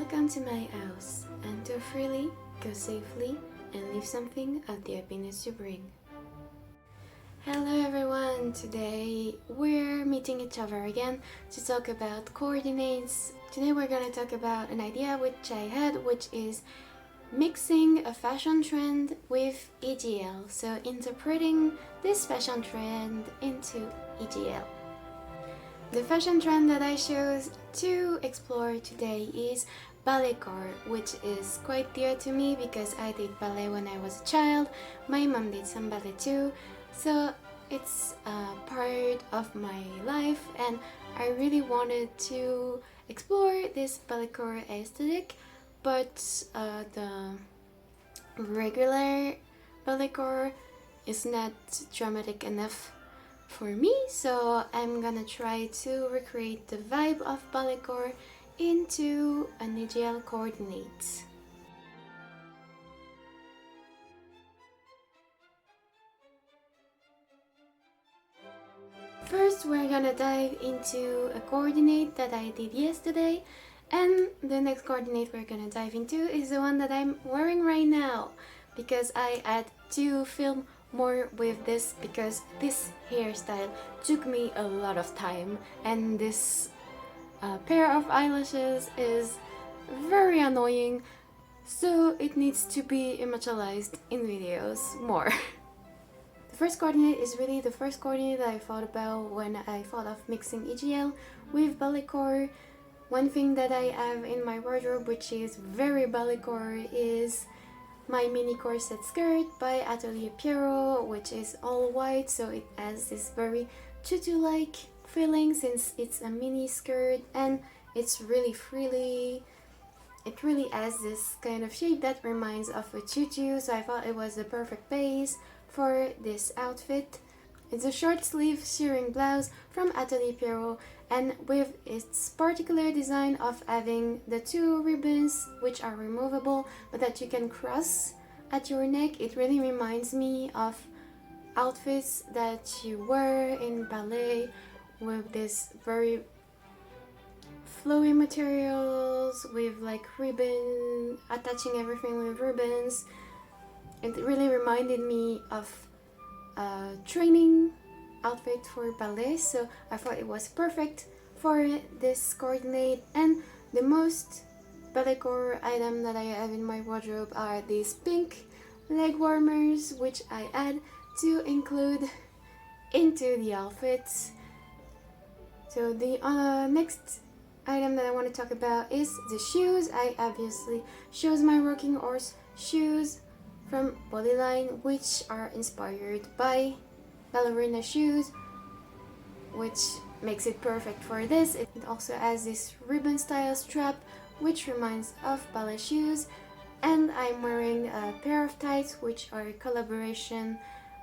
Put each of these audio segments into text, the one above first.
Welcome to my house. Enter freely, go safely, and leave something of the happiness you bring. Hello everyone! Today we're meeting each other again to talk about coordinates. Today we're going to talk about an idea which I had, which is mixing a fashion trend with EGL. So interpreting this fashion trend into EGL. The fashion trend that I chose to explore today is balletcore, which is quite dear to me because I did ballet when I was a child. My mom did some ballet too, so it's a part of my life and I really wanted to explore this balletcore aesthetic, but the regular balletcore is not dramatic enough for me, so I'm gonna try to recreate the vibe of balletcore into an EGL coordinate. First, we're gonna dive into a coordinate that I did yesterday, and the next coordinate we're gonna dive into is the one that I'm wearing right now, because I had to film more with this because this hairstyle took me a lot of time, and this pair of eyelashes is very annoying, so it needs to be immortalized in videos more. The first coordinate is really the first coordinate that I thought about when I thought of mixing EGL with balletcore. One thing that I have in my wardrobe which is very balletcore is my mini corset skirt by Atelier Pierrot, which is all white, so it has this very tutu-like feeling since it's a mini skirt and it's really frilly. It really has this kind of shape that reminds of a tutu, so I thought it was the perfect base for this outfit. It's a short sleeve shearing blouse from Atelier Pierrot, and with its particular design of having the two ribbons which are removable but that you can cross at your neck, it really reminds me of outfits that you wear in ballet with this very flowy materials with like ribbon, attaching everything with ribbons. It really reminded me of a training outfit for ballet, so I thought it was perfect for this coordinate. And the most balletcore item that I have in my wardrobe are these pink leg warmers, which I had to include into the outfits. So the next item that I want to talk about is the shoes. I obviously chose my rocking horse shoes from Ballet, which are inspired by ballerina shoes, which makes it perfect for this. It also has this ribbon style strap which reminds of ballet shoes, and I'm wearing a pair of tights which are a collaboration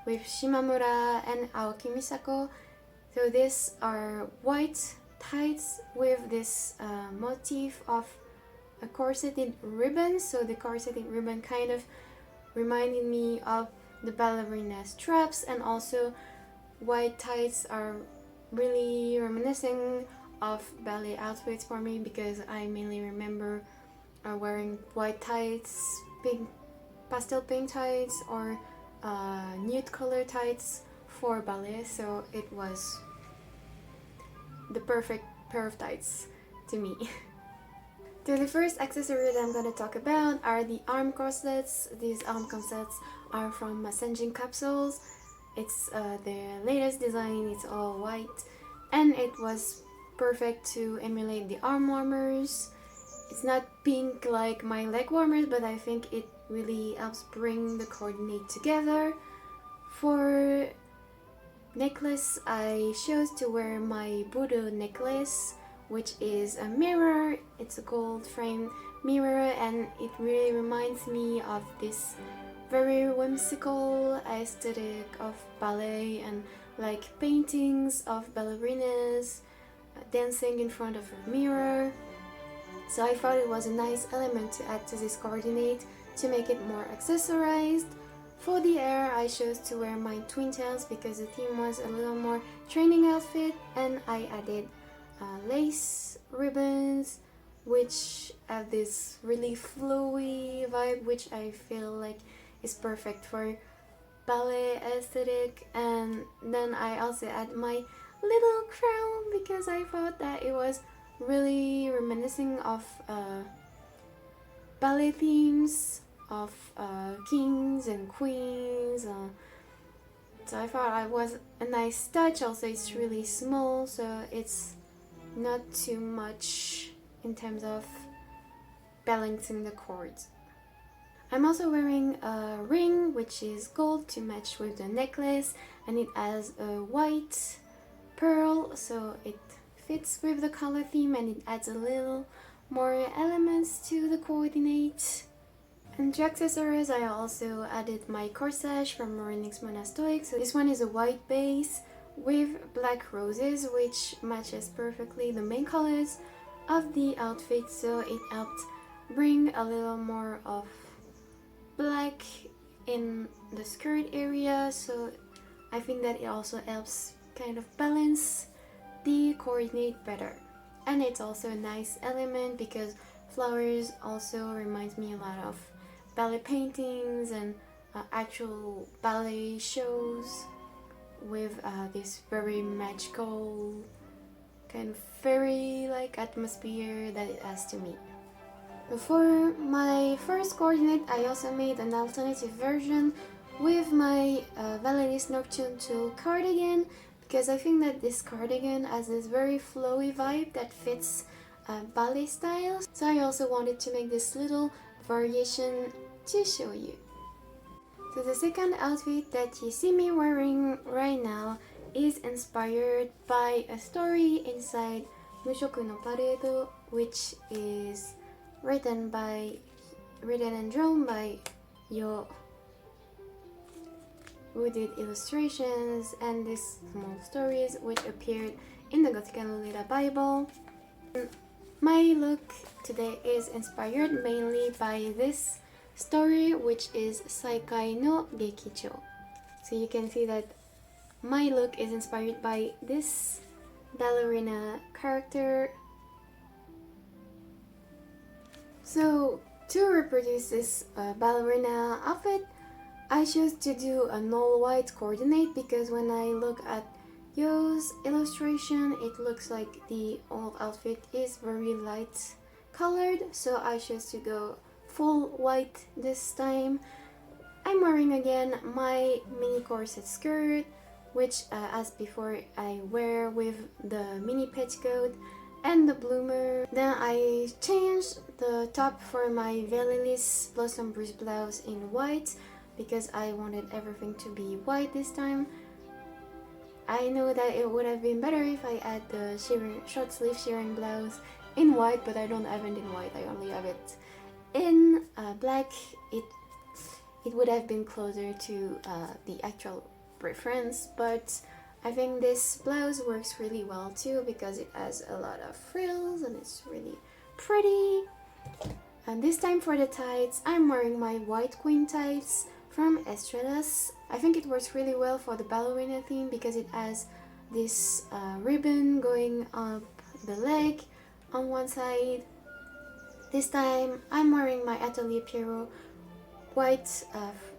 with Shimamura and Aoki Misako. So these are white tights with this motif of a corseted ribbon, so the corseted ribbon kind of reminded me of the ballerina straps, and also white tights are really reminiscing of ballet outfits for me because I mainly remember wearing white tights, pink, pastel pink tights, or nude color tights for ballet, so it was the perfect pair of tights to me. So the first accessory that I'm going to talk about are the arm corsets. These arm corsets are from Senjin Capsules. It's their latest design, it's all white, and it was perfect to emulate the arm warmers. It's not pink like my leg warmers, but I think it really helps bring the coordinate together. For necklace, I chose to wear my Budo necklace, which is a mirror. It's a gold frame mirror, and it really reminds me of this very whimsical aesthetic of ballet and like paintings of ballerinas dancing in front of a mirror. So I thought it was a nice element to add to this coordinate to make it more accessorized. For the hair, I chose to wear my twin tails because the theme was a little more training outfit, and I added lace ribbons which have this really flowy vibe, which I feel like is perfect for ballet aesthetic. And then I also add my little crown because I thought that it was really reminiscing of ballet themes of kings and queens. So I thought it was a nice touch. Also, it's really small, so it's not too much in terms of balancing the chords. I'm also wearing a ring which is gold to match with the necklace, and it has a white pearl, so it fits with the color theme and it adds a little more elements to the coordinate. And to accessories, I also added my corsage from Marinix Monastoic. So this one is a white base with black roses, which matches perfectly the main colors of the outfit, so it helped bring a little more of black in the skirt area. So I think that it also helps kind of balance the coordinate better. And it's also a nice element because flowers also reminds me a lot of ballet paintings and actual ballet shows with this very magical kind of fairy like atmosphere that it has to me. For my first coordinate, I also made an alternative version with my Valeris Nocturne Tulle cardigan, because I think that this cardigan has this very flowy vibe that fits ballet style. So I also wanted to make this little variation to show you. So the second outfit that you see me wearing right now is inspired by a story inside Mushoku no Parade, which is written and drawn by Yo, who did illustrations and these small stories which appeared in the Gothic and Lolita Bible. My look today is inspired mainly by this story, which is Saikai no Gekicho. So you can see that my look is inspired by this ballerina character. So to reproduce this ballerina outfit, I chose to do an all-white coordinate because when I look at Yo's illustration, it looks like the old outfit is very light colored, so I chose to go full white this time. I'm wearing again my mini corset skirt, which as before I wear with the mini petticoat and the bloomer. Then I changed the top for my Valelis Blossom Bruise blouse in white because I wanted everything to be white this time. I know that it would have been better if I had the short sleeve shearing blouse in white, but I don't have it in white, I only have it in black. It would have been closer to the actual preference, but I think this blouse works really well too because it has a lot of frills and it's really pretty. And this time for the tights, I'm wearing my white queen tights from Estradas. I think it works really well for the ballerina theme because it has this ribbon going up the leg on one side. This time I'm wearing my Atelier Pierrot white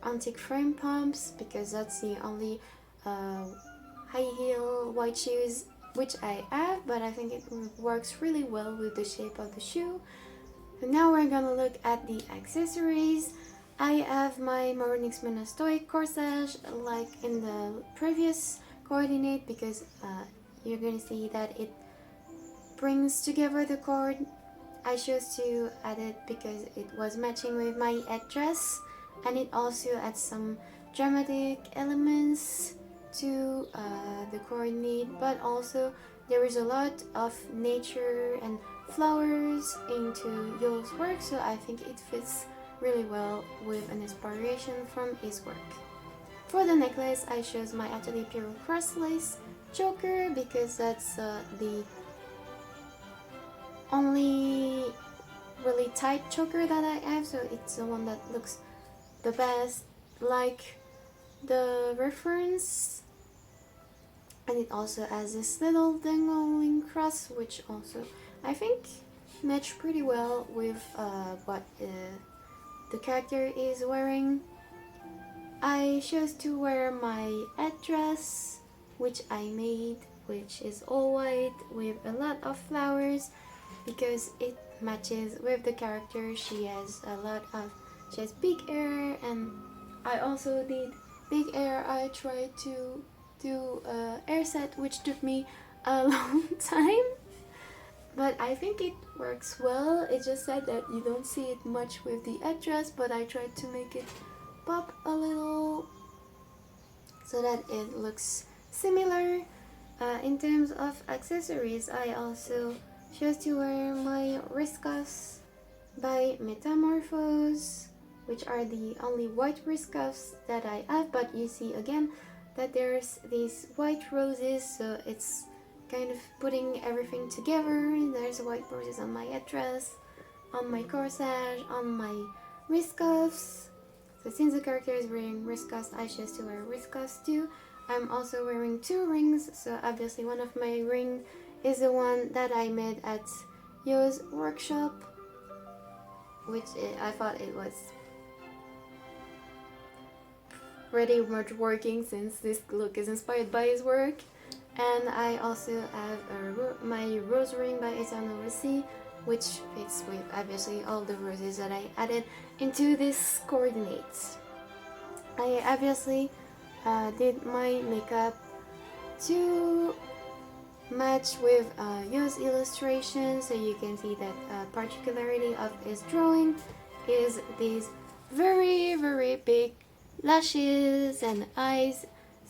antique frame pumps because that's the only high heel white shoes which I have, but I think it works really well with the shape of the shoe. And now we're gonna look at the accessories. I have my Marinix Monastoic corsage like in the previous coordinate because you're gonna see that it brings together the cord. I chose to add it because it was matching with my headdress, and it also adds some dramatic elements to the coordinate, but also there is a lot of nature and flowers into Yo's work, so I think it fits really well with an inspiration from his work. For the necklace, I chose my Atelier Pierrot cross lace choker because that's the only really tight choker that I have, so it's the one that looks the best like the reference. And it also has this little dangling cross, which also I think match pretty well with what the character is wearing. I chose to wear my headdress, which I made, which is all white with a lot of flowers, because it matches with the character. She has big hair, and I also did big hair. I tried to do a hair set, which took me a long time, but I think it works well. It's just sad that you don't see it much with the headdress, but I tried to make it pop a little so that it looks similar. In terms of accessories, I also chose to wear my wrist cuffs by Metamorphose, which are the only white wrist cuffs that I have, but you see again that there's these white roses, so it's kind of putting everything together. There's white roses on my headdress, on my corsage, on my wrist cuffs. So since the character is wearing wrist cuffs, I chose to wear wrist cuffs too. I'm also wearing 2 rings, so obviously one of my ring is the one that I made at Yo's workshop, which I thought it was pretty much working since this look is inspired by his work. And I also have my rose ring by Eternal Rossi, which fits with obviously all the roses that I added into this coordinates. I obviously did my makeup to match with Yo's illustration, so you can see that particularity of his drawing is these very big lashes and eyes.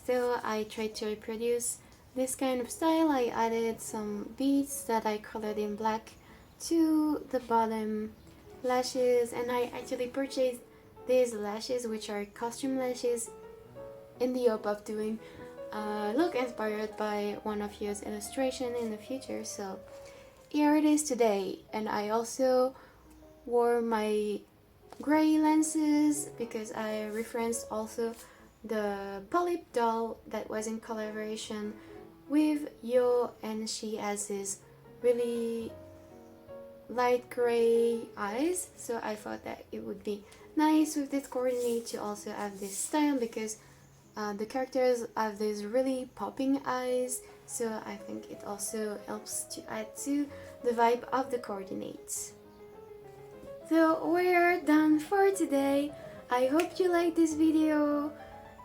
So I tried to reproduce this kind of style. I added some beads that I colored in black to the bottom lashes, and I actually purchased these lashes, which are costume lashes, in the hope of doing a look inspired by one of Yo's illustration in the future. So here it is today. And I also wore my gray lenses because I referenced also the Ballet doll that was in collaboration with Yo, and she has this really light gray eyes, so I thought that it would be nice with this coordinate to also have this style, because the characters have these really popping eyes, so I think it also helps to add to the vibe of the coordinates. So we're done for today. I hope you liked this video.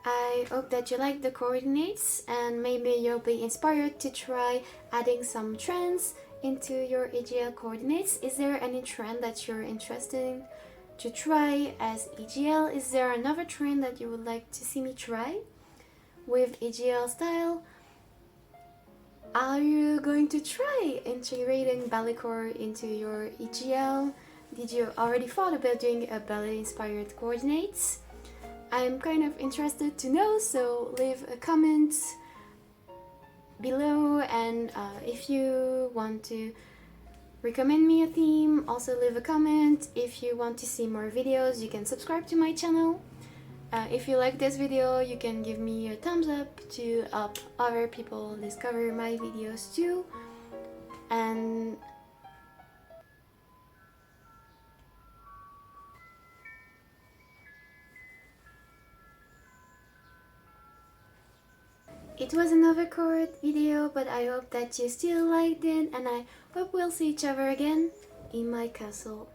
I hope that you like the coordinates, and maybe you'll be inspired to try adding some trends into your EGL coordinates. Is there any trend that you're interested in to try as EGL? Is there another trend that you would like to see me try with EGL style? Are you going to try integrating balletcore into your EGL? Did you already thought about doing a ballet inspired coordinates? I'm kind of interested to know, so leave a comment below, and if you want to recommend me a theme, also leave a comment. If you want to see more videos, you can subscribe to my channel. If you like this video, you can give me a thumbs up to help other people discover my videos too. And it was another cord video, but I hope that you still liked it, and I hope we'll see each other again in my castle.